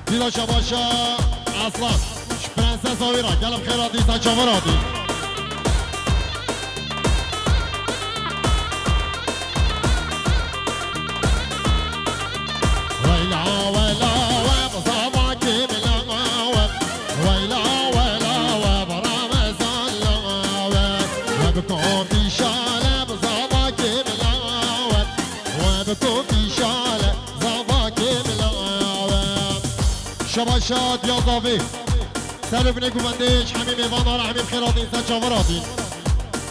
دیدا شباشا اصلا پرنسس آویرا گلم خیراتی سچاوراتی شباشات یا زاوی سر بینه گوندش همین میوان ها همین خیرات این سچاوراتین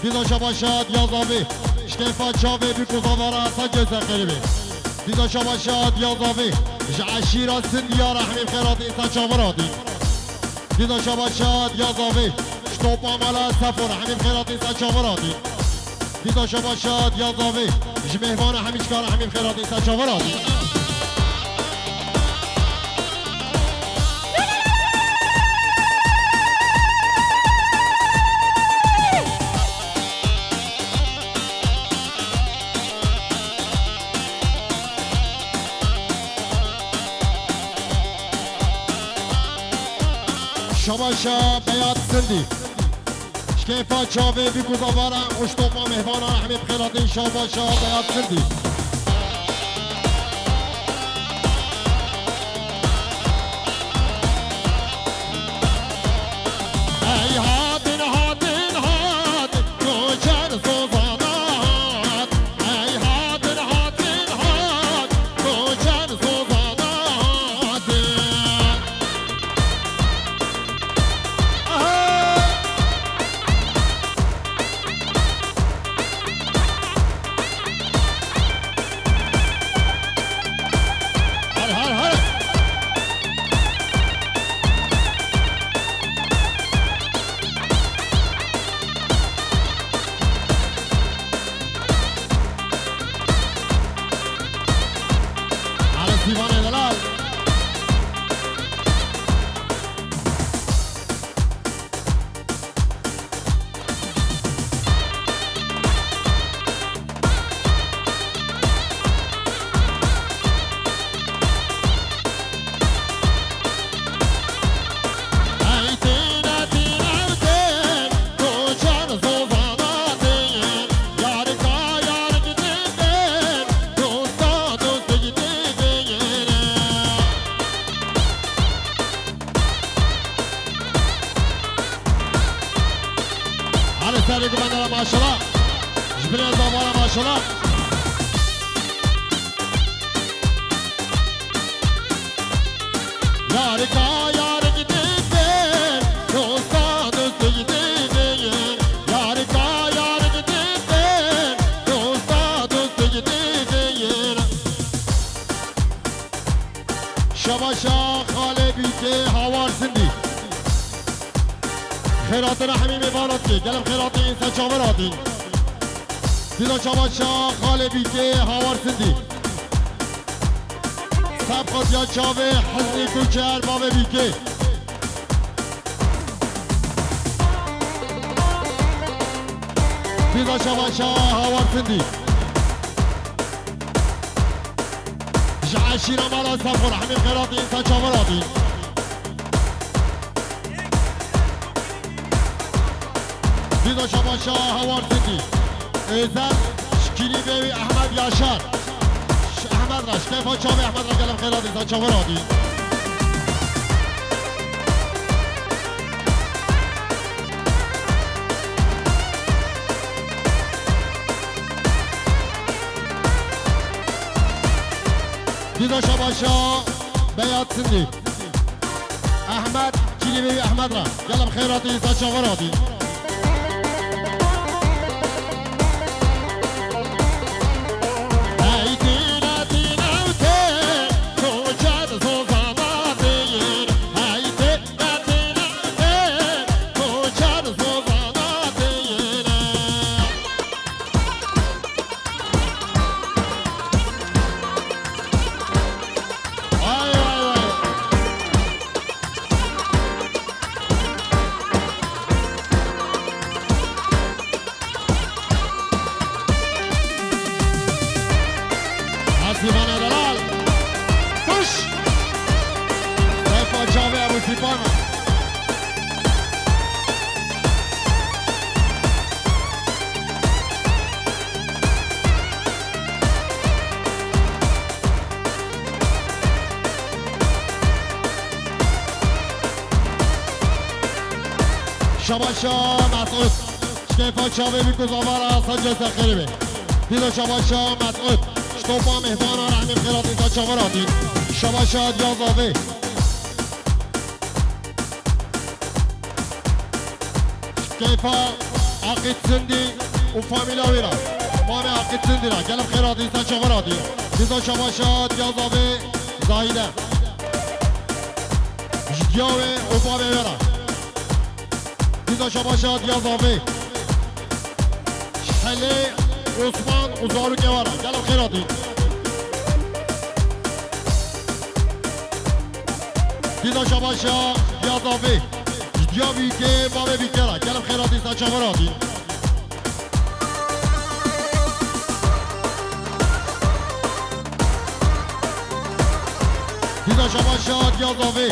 دیدا شباشات یا زاوی شکیفا چاوی بی کوزاوارا سجزه خیلی دیدا شباشات یا زاوی عشیرا سندیارا همین خیرات این سچاوراتین دیدا شباشات یا زاوی شتوپا مالا سفر همین خیرات این سچاوراتین دیدا شباشات یا زاوی جمهوان همیشکار همین خیرات این سچاوراتین شباشا بیاد سندی شکیفا چاوی بی گزاوارا اشتوپا مهوانا همین خیراتین شباشا بیاد سندی ای هاتین هاتین هاتین کوچر سوزانات ای هاتین هاتین هاتین کوچر سوزانات سری که بندارم ماشالله جبرین زمانم ماشالله یارکا یارک دیدن دوستا دوستی دیدن یارکا یارک دیدن دوستا دوستی دیدن شباشا خاله بیته هوار سندی خیرات رحمی میبارد که گلم خیرات این سچاوراتین دیدا چاباشا خاله بیته هاور سندی سبخات یا چاوه حزنی کوچر بابه بیته دیدا چاباشا هاور سندی جعشیرا مالا سفر همین خیرات این سچاوراتین دیدا شباشا هوار سیدی ایزن شکیلی بیوی احمد یاشار احمد راش کیفا چاوی احمد را گلم خیرات ایزن چاور آدی دیدا شباشا بیاد سندی احمد کیلی بیوی احمد را گلم خیرات ایزن چاور آدی سيبانا شباشا مسعود شكيفا شابي بيكو زوارا سجل سخيري ديدا شباشا مسعود شتوبا مهبانا رحمي بخيرات انتا شواراتين شباشا ديازاوي شكيفا عقيد سندي وفاميلا ويرا مامي عقيد سندي را قلب خيرات انتا شواراتين ديدا شباشا ديازاوي زايدة جدياوي وبابي ويرا ديدا شباشا ديازاوي شحلي عثمان وزارو كوارا قلب خيراتي ديدا شباشا ديازاوي جدياوي كي بابي بيكرا قلب خيراتي ساچاوراتي ديدا شباشا ديازاوي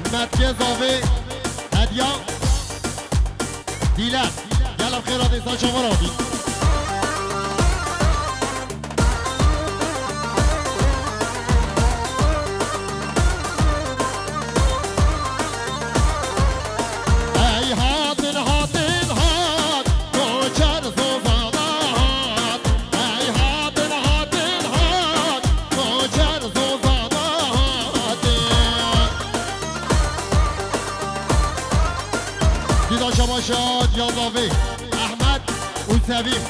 متكزاوي هديا ديلان قلب خيراتي ساچاوراتي اي هاتن هاتن هات کوچر زوزادات اي هاتن هاتن هات کوچر زوزادات ديدا شباشا ديازاوي احمد وسبيب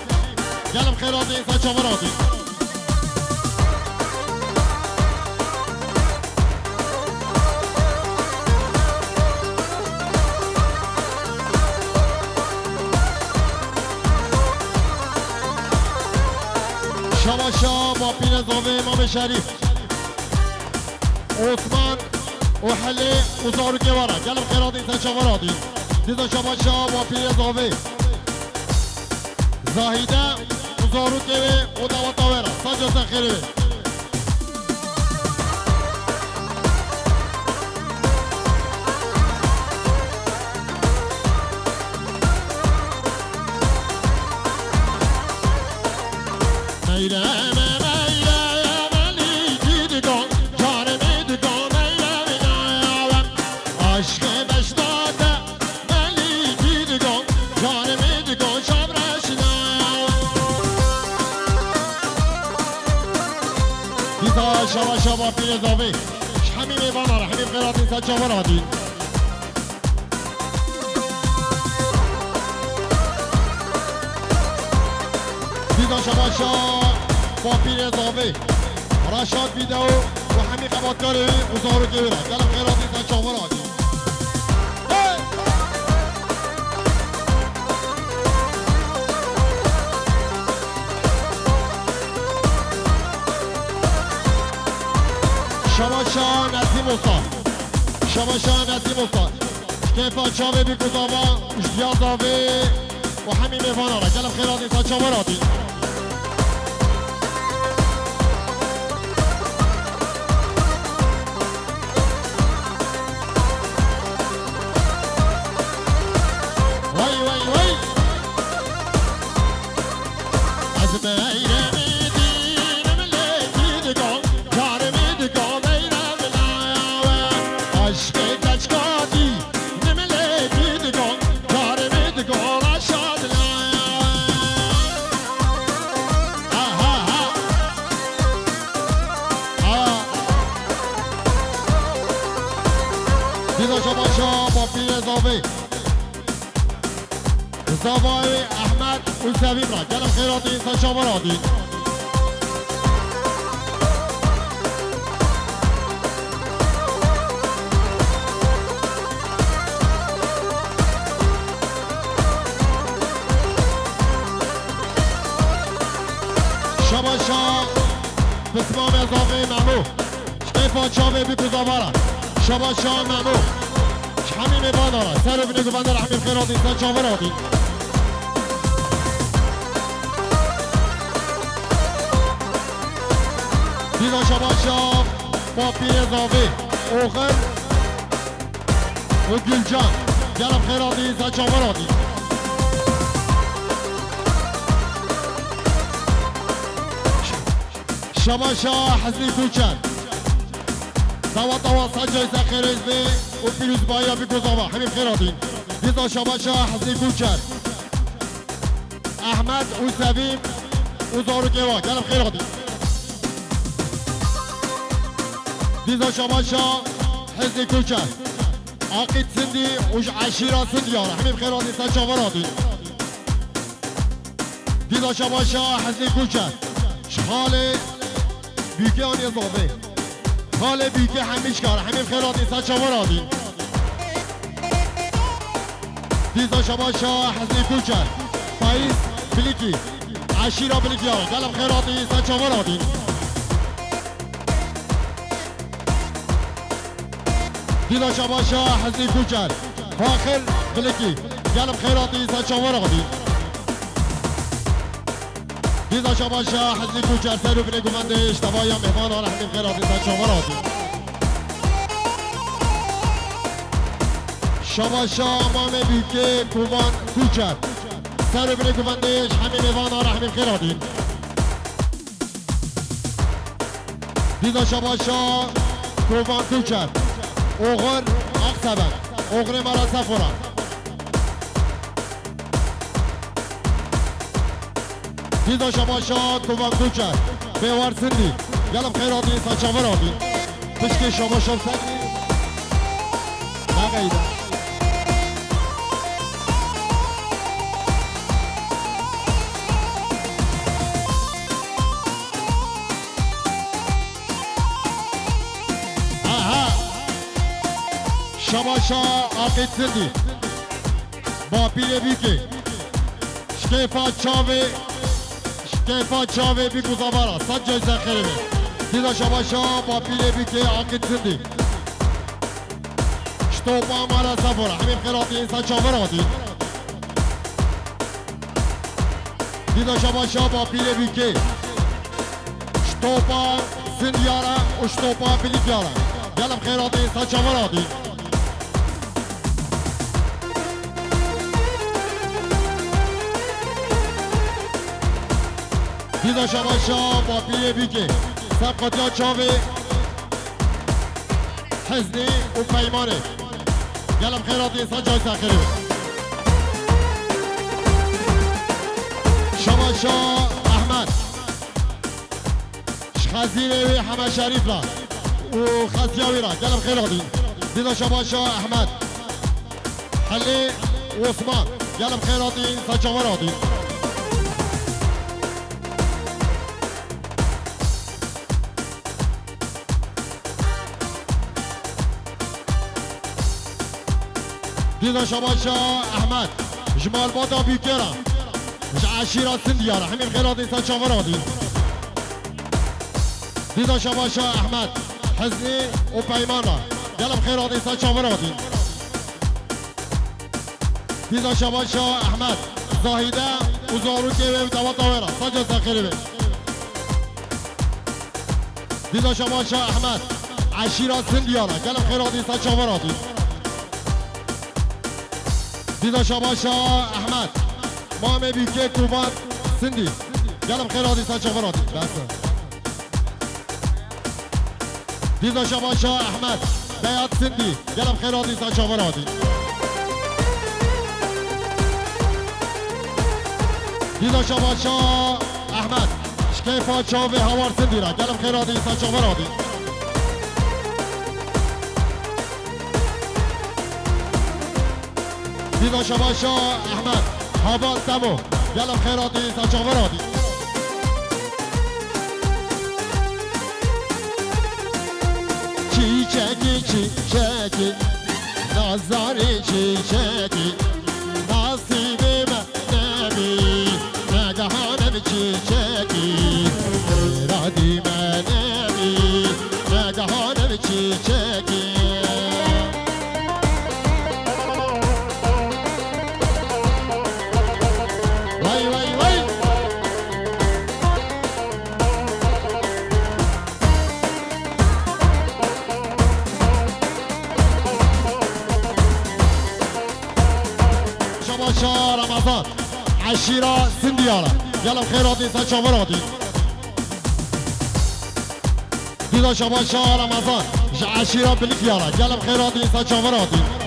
قلب خيراتي ساچاوراتي شباشا با پیر زاوی امام شریف عثمان وحلي وزارو كوارا قلب خيراتي ساچاوراتي ديدا شباشا با پیر زاوی زاهیده وزارو كوي ودعوة ويرا ساجا سخيري شبا شبا پیر زاوی حمیم ایوانا را حمیم خیراتی ساچاوراتي دیدا شبا شبا با پیر زاوی رشاد ویدئو و حمیم قبادکاری وزارو گیرا قلب خیراتی ساچاوراتي شباشا نسیم استاد شباشا نسیم استاد كيفا شاوي بكوزاوا جديازاوي وحميم ايفانا را قلب خيراتي ساچاوراتي وي وي وي عزمي دیدا شباشا با پیر زاوی زاوی احمد و سبیب را قلب خیراتی ساچاوراتي شباشا بسمام زاوی ممو شکیفا چاوی بکوزاوارا شباشا ممو حمیم بادارا سر بینه گوبنده حمیم خیراتی ساچاوراتي دیدا شباشا با پیر زاوی اوخر و گلجان گلم خیراتی زچاوراتی شباشا حزنی کوچن دوا سجای زخیرزی و پیروز بایا بی گذاوا همین خیراتی دیزا شباشا حزنی کوچن احمد و سبیم و زارو گوا گلم خیراتی دیزا شباشا حزنی کوچن عقید سندی و عشیرا سندیارا همین خیراتی سجاوراتی دیزا شباشا حزنی کوچن شحال بیگه آنی زاده حال بیگه همیش کار همین خیراتی سجاوراتی دیزا شباشا حزنی کوچن فایز بلیکی عشیرا بلیکی آره گلم خیراتی سجاوراتی دیزا شباشا حزنی کوچن فاخر بلیکی گلم خیراتی سجاوراتی دیزا شباشا حزنی کوچن سر و بینه گمندش دوایا مهمان آره همین خیراتی سجاوراتی شباشا امام بیگه کومان کوچن سر و بینه گمندش همین مهمان آره همین خیراتی دیزا شباشا کومان کوچن اوغر اقصبن اوغر مرا سفران دیزا شباشا کوان کوچن بیوار سندی گلم خیراتی سچاور آبی پشک شباشا سندی نقیده شباشا عقید سندی با پیر بیکی شکیفا چاوه بی گزاوارا صد جای زخیره بی دیزا شباشا با پیر بیکی عقید سندی شتوپا مارا سفورا همین خیراتی انسان چاور آدی دیزا شباشا با پیر بیکی شتوپا سندیارا و شتوپا بلیکیارا گلم خیراتی انسان چاور آدی دیزا شباشا با پیر بیگه سبقاتیا چاوه حزنی و پیمانه گلم خیراتی انسان جای سخیره شباشا احمد خزیره و همه شریف را و خزیاوی را گلم خیراتی دیزا شباشا احمد حلی و عثمان گلم خیراتی انسان چاوراتی دیزا شباشا احمد جمال بادا بیکرا عشیرا سندیارا همین خیراتی انسان چاوراتی دیزا شباشا احمد حزنی و پیمان را گلم خیراتی انسان چاوراتی دیزا شباشا احمد زاهیده و زارو که به دوا تاورا سجا سخیره به دیزا شباشا احمد عشیرا سندیارا گلم خیراتی انسان چاوراتی دیزا شباشا احمد مام بیکه کوبان سندی گلم خیراتی سچاوراتی بس دیزا شباشا احمد بیاد سندی گلم خیراتی سچاوراتی دیزا شباشا احمد شکیفا چاوه هوار سندی را گلم خیراتی سچاوراتی دیزا شباشا احمد حوال دمو گلم خیراتی سچاوراتی چیچکی نازاری چیچکی نصیب من نمی نگهانم چیچکی رادی من نمی نگهانم چیچکی داشا رمضان عشيرة سنديارة يلا خيرات إنسان شاوراتي دي داشا باشا رمضان عشيرة بالكيارة يلا خيرات إنسان شاوراتي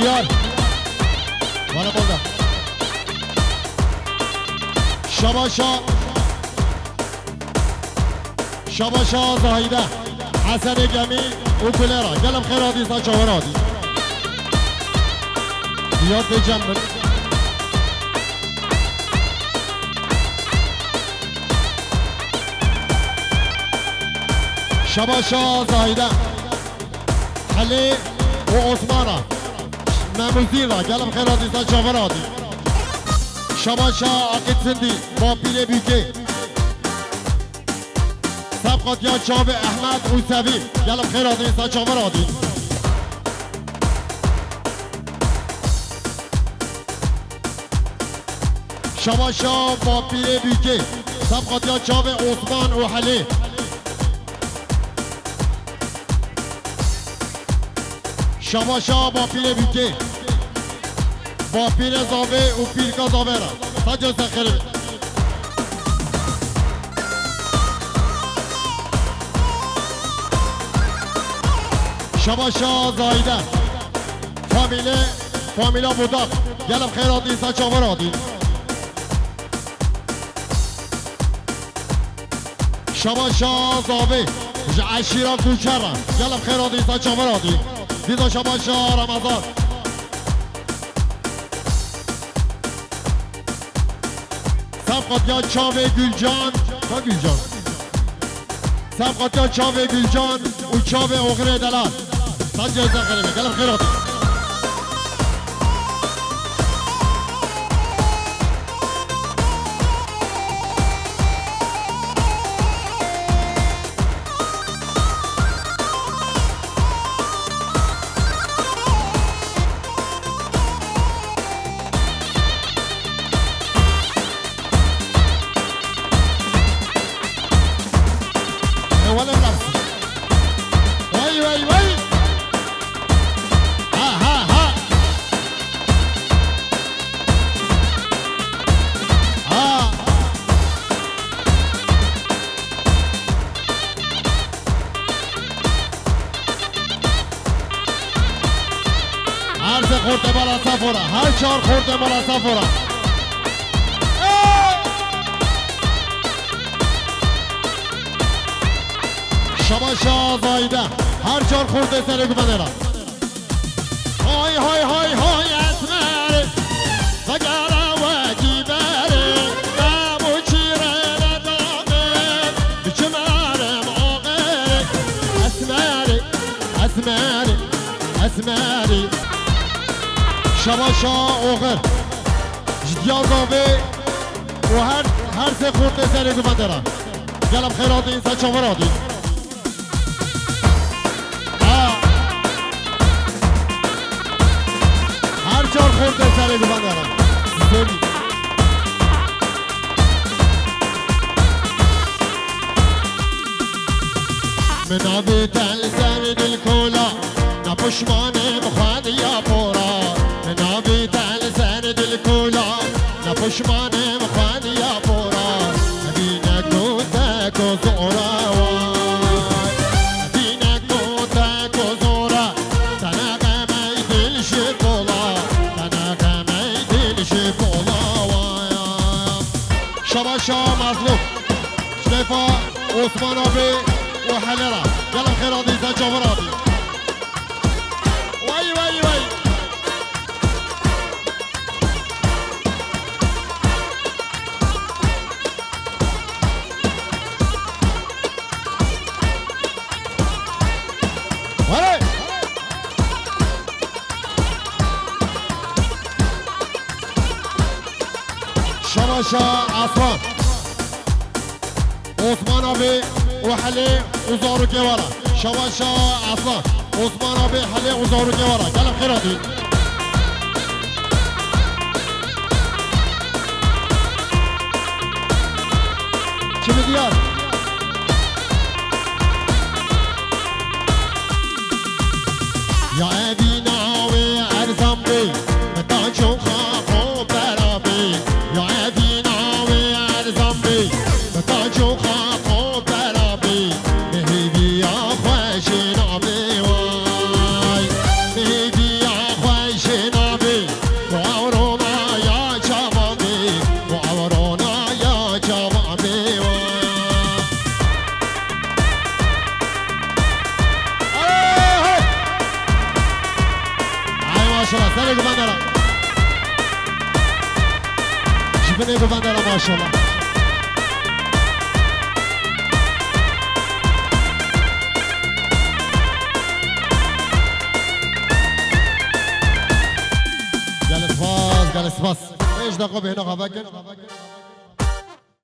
ديار وانا بولدا شباشا زاهيده حسن جميل وكليرا قلب خيراتي صاحب شوراتي ديار دي جنب شباشا زاهيده علي وعثمانه مموزيرا قلب خيراتي صاحب شوراتي شباشا عقد سندي بابيلي بيكي سبقت يا شاب احمد وسبيل قلب خيراتي صاحب شوراتي شباشا بابيلي بيكي سبقت يا شاب عثمان وحلي شباشا بابيلي بيكي با پیر زاوه و پیر کازاوه را سجا سخره شباشا زایده فامیلا بوداق گلم خیراتی سچاوه را دید شباشا زاوه عشیرا کوچه را گلم خیراتی سچاوه را دید دیدا شباشا رمضان سبقت یا چاوه گلجان تا گلجان سبقت یا چاوه گلجان و چاوه اغره دلال سجا زخره بگلم خیراتی خورده بالا سفورا هر چهار خورده بالا سفورا شباشا زایده هر چهار خورده سر گمنه را های های های های اسمر وگره و گیبره نمو چیره ندامه بچمرم آقره اسمری اسمری اسمری شباشا اوغر جدیا زاوه و هر سه خورده سر گفت دارم گلم خیرات اینسان چاورادی هر چهار خورده سر گفت دارم سمی من آبی تل زمین الکولا نپشمانه بخواد یا پورا نابي تعال سند الكولا نفشمان مخان يا بورا بينا كوتا كوزورا بينا كوتا كوزورا تناغا ميدل شبولا تناغا ميدل شبولا شباشا مظلوم شريفا عثمان ابي وحلرا يلا خير هذه زجاوراتي واي واي واي باشا عصفان عثمان ابي وحلي وزارو كيورا شباشا عصفان عثمان ابي حلي وزارو كيورا قال خيراتي شو بديار يا ابي ناوي ارزم بي متاجو خاخو برابي يا ابي ناوي ارزم بي متاجو خاخو برابي مهدي يا خوش نابي واي مهدي يا خوش نابي وعورونا يا شبابي وعورونا يا شبابي واي ما شاء الله سالي قبندرة شوفني قبندرة ما شاء الله جالس باص ايش دقوا بهنا غفاكن